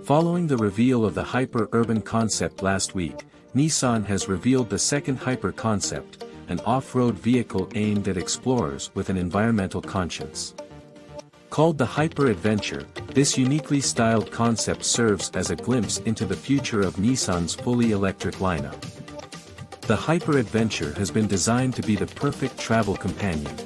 Following the reveal of the hyper-urban concept last week, Nissan has revealed the second hyper concept, an off-road vehicle aimed at explorers with an environmental conscience. Called the Hyper Adventure, this uniquely styled concept serves as a glimpse into the future of Nissan's fully electric lineup. The Hyper Adventure has been designed to be the perfect travel companion.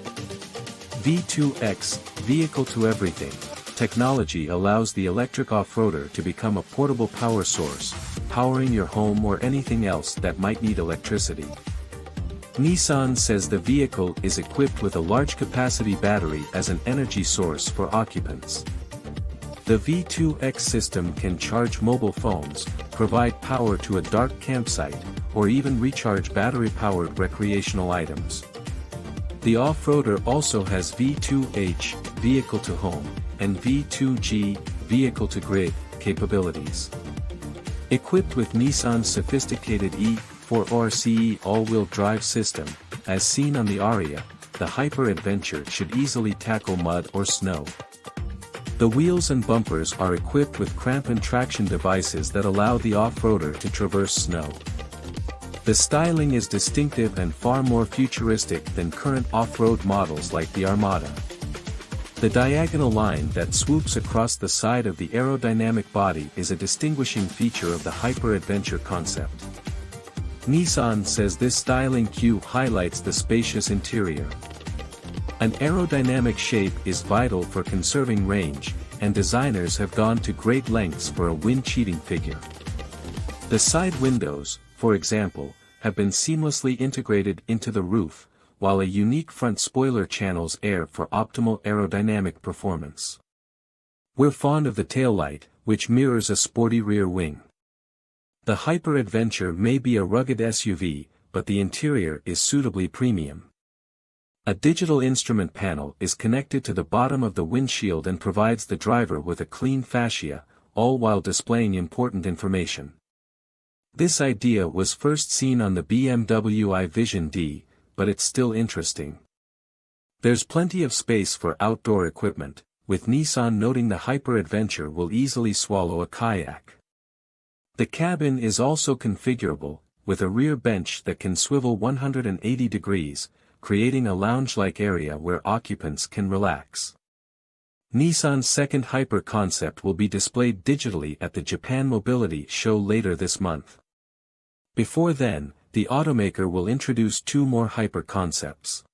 V2X, Vehicle to Everything, technology allows the electric off-roader to become a portable power source, powering your home or anything else that might need electricity. Nissan says the vehicle is equipped with a large-capacity battery as an energy source for occupants. The V2X system can charge mobile phones, provide power to a dark campsite, or even recharge battery-powered recreational items. The off-roader also has V2H, Vehicle to Home, and V2G, Vehicle to Grid, capabilities. Equipped with Nissan's sophisticated E4RCE all-wheel drive system, as seen on the Ariya, the Hyper Adventure should easily tackle mud or snow. The wheels and bumpers are equipped with cramp and traction devices that allow the off-roader to traverse snow. The styling is distinctive and far more futuristic than current off-road models like the Armada. The diagonal line that swoops across the side of the aerodynamic body is a distinguishing feature of the Hyper Adventure concept. Nissan says this styling cue highlights the spacious interior. An aerodynamic shape is vital for conserving range, and designers have gone to great lengths for a wind-cheating figure. The side windows, for example, have been seamlessly integrated into the roof, while a unique front spoiler channels air for optimal aerodynamic performance. We're fond of the taillight, which mirrors a sporty rear wing. The Hyper Adventure may be a rugged SUV, but the interior is suitably premium. A digital instrument panel is connected to the bottom of the windshield and provides the driver with a clean fascia, all while displaying important information. This idea was first seen on the BMW i Vision D, but it's still interesting. There's plenty of space for outdoor equipment, with Nissan noting the Hyper Adventure will easily swallow a kayak. The cabin is also configurable, with a rear bench that can swivel 180 degrees, creating a lounge-like area where occupants can relax. Nissan's second hyper concept will be displayed digitally at the Japan Mobility Show later this month. Before then, the automaker will introduce two more hyper concepts.